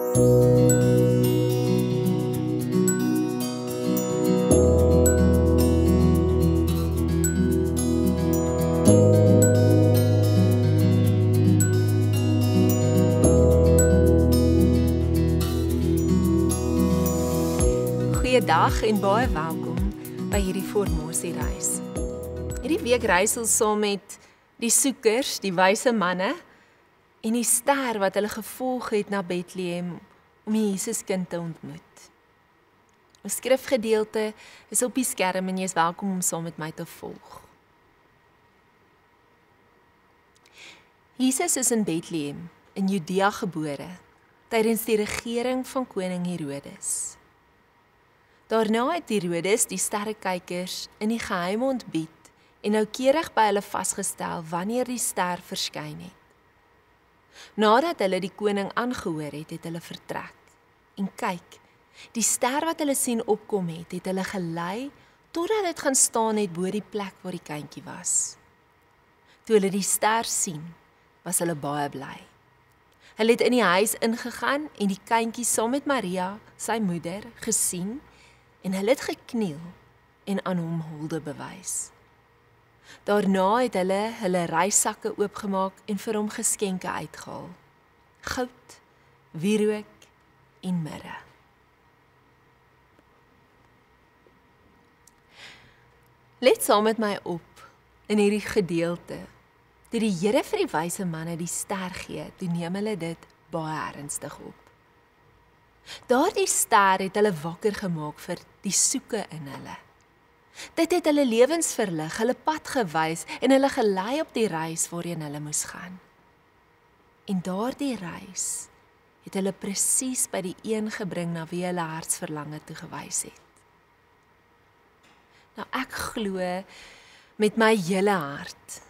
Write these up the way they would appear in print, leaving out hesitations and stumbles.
Goeiedag en baie welkom by hierdie formasiereis. Hierdie week reis ons saam met die soekers, die wyse manne en die ster wat hulle gevolg het na Bethlehem om die Jesuskind te ontmoet. Ons skrifgedeelte is op die skerm en jy is welkom om saam met my te volg. Jesus is in Bethlehem in Judea gebore tydens die regering van koning Herodes. Daarna het Herodes die sterrekykers in die geheim ontbied en noukeurig by hulle vasgestel wanneer die ster verskyn het. Nadat hulle die koning aangehoor het, het hulle vertrek. En kyk, die ster wat hulle sien opkom het hulle gelei totdat dit gaan staan het bo die plek waar die kindjie was. Toe hulle die ster sien, was hulle baie bly. Hulle het in die huis ingegaan en die kindjie saam met Maria, sy moeder, gesien en hulle het gekniel en aan hom hulde bewys. Daarna het hulle reissakke oopgemaak en vir hom geskenke uitgehaal. Goud, wierook en mirre. Let saam met my op in hierdie gedeelte. Toe die Here vir die wyse manne die ster gee, toe neem hulle dit baie ernstig op. Daardie ster het hulle wakker gemaak vir die soeke in hulle. Dit het hulle lewens verlig, hulle pad gewys en hulle gelei op die reis waarheen hulle moes gaan. En daardie reis het hulle presies by die een gebring na wie hulle hartsverlange toegewys het. Nou ek glo met my hele hart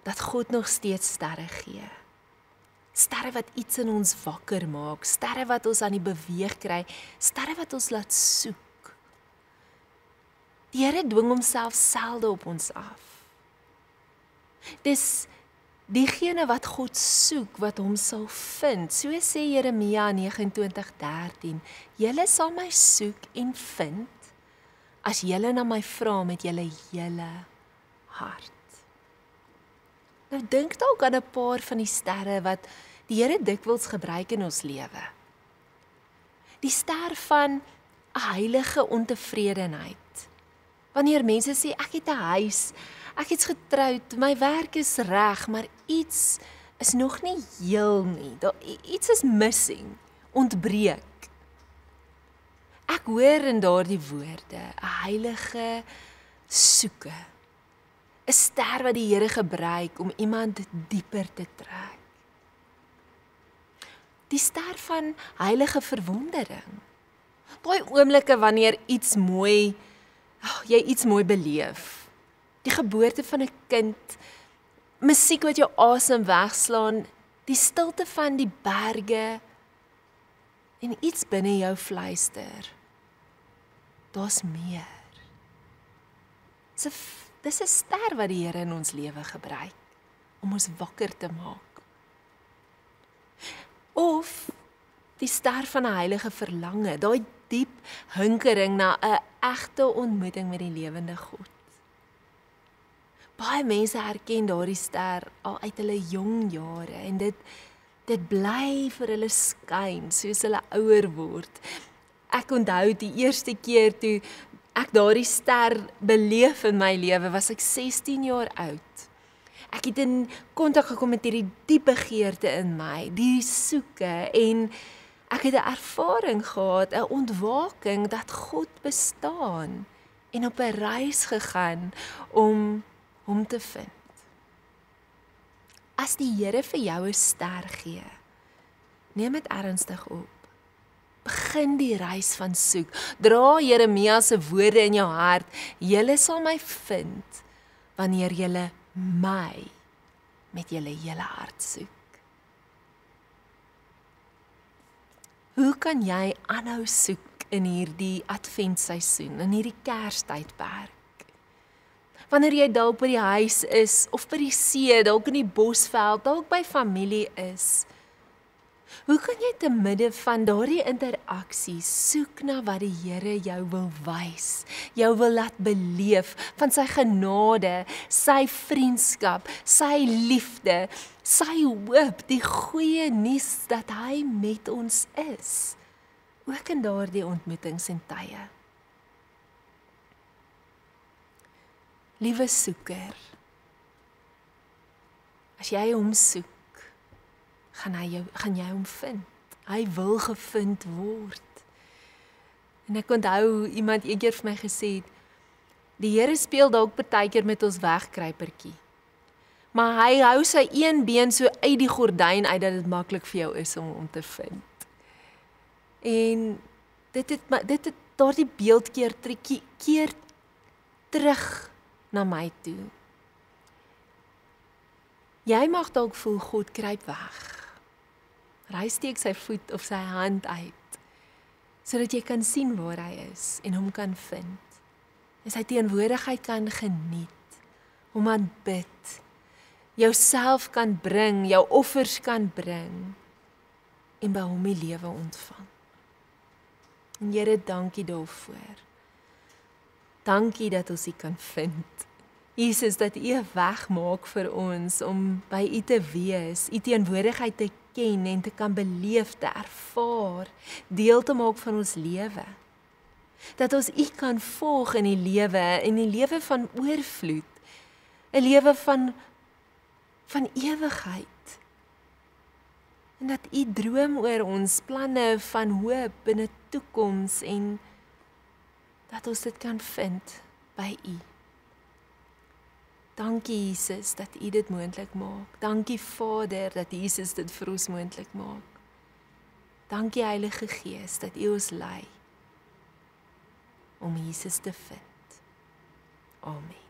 dat God nog steeds sterre gee. Sterre wat iets in ons wakker maak, sterre wat ons aan die beweeg kry, sterre wat ons laat soek. Die Here dwing homself selde op ons af. Dis diegene wat God soek, wat hom sal vind. So sê Jeremia 29:13, julle sal my soek en vind, as julle na my vra met julle hele hart. Nou dink dalk aan 'n paar van die sterre wat die Here dikwels gebruik in ons lewe. Die ster van 'n heilige ontevredenheid. Wanneer mense sê, ek het 'n huis, ek het getroud, my werk is reg, maar iets is nog nie heel nie. Iets is missing, ontbreek. Ek hoor in daardie woorde 'n heilige soeke. 'n Ster wat die Here gebruik om iemand dieper te trek. Die ster van heilige verwondering. Daai oomblikke wanneer jy iets mooi beleef. Die geboorte van 'n kind, musiek wat jou asem wegslaan, die stilte van die berge en iets binne jou fluister. Daar's meer. Dis 'n ster wat die Here in ons lewe gebruik om ons wakker te maak. Of die ster van 'n heilige verlange, daai diep hinkering na 'n egte ontmoeting met die lewende God. Baie mense herken daardie ster al uit hulle jong jare en dit bly vir hulle skyn soos hulle ouer word. Ek onthou die eerste keer toe ek daardie ster beleef in my lewe, was ek 16 jaar oud. Ek het in kontak gekom met hierdie diep begeerte in my, die soeke, en ek het 'n ervaring gehad, 'n ontwaking dat God bestaan en op 'n reis gegaan om hom te vind. As die Here vir jou 'n ster gee, neem dit ernstig op. Begin die reis van soek. Dra Jeremia se woorde in jou hart. Julle sal my vind wanneer julle my met julle hele hart soek. Hoe kan jy aanhou soek in hierdie adventseisoen, in hierdie Kerstydperk? Wanneer jy dalk by die huis is, of by die see, dalk in die bosveld, dalk by familie is. Hoe kan jy te midde van daardie interaksie soek na wat die Here jou wil wys, jou wil laat beleef van sy genade, sy vriendskap, sy liefde, sy hoop, die goeie nuus dat hy met ons is, ook in daardie ontmoetings en tye. Liewe soeker, as jy hom soek, gaan jy hom vind. Hy wil gevind word. En ek onthou iemand eendag vir my gesê het, die Here speel dalk partykeer met ons wegkruipertjie. Maar hy hou sy een been so uit die gordyn uit dat dit maklik vir jou is om hom te vind. En dit het daardie beeldkeer keer terug na my toe. Jy mag dalk voel God kruip weg. Hy steek sy voet of sy hand uit, sodat jy kan sien waar hy is en hom kan vind. En sy teenwoordigheid kan geniet, hom aanbid, jouself kan bring, jou offers kan bring en by hom die lewe ontvang. En Here, dankie daarvoor. Dankie dat ons U kan vind. Jesus, dat U 'n weg maak vir ons om by U te wees, U teenwoordigheid te ken en te kan beleef, te ervaar, deel te maak van ons lewe. Dat ons U kan volg in die lewe van oorvloed, 'n lewe van ewigheid. En dat U droom oor ons planne van hoop en 'n toekoms en dat ons dit kan vind by U. Dankie Jesus dat U dit moontlik maak. Dankie Vader dat Jesus dit vir ons moontlik maak. Dankie Heilige Gees dat U ons lei om Jesus te vind. Amen.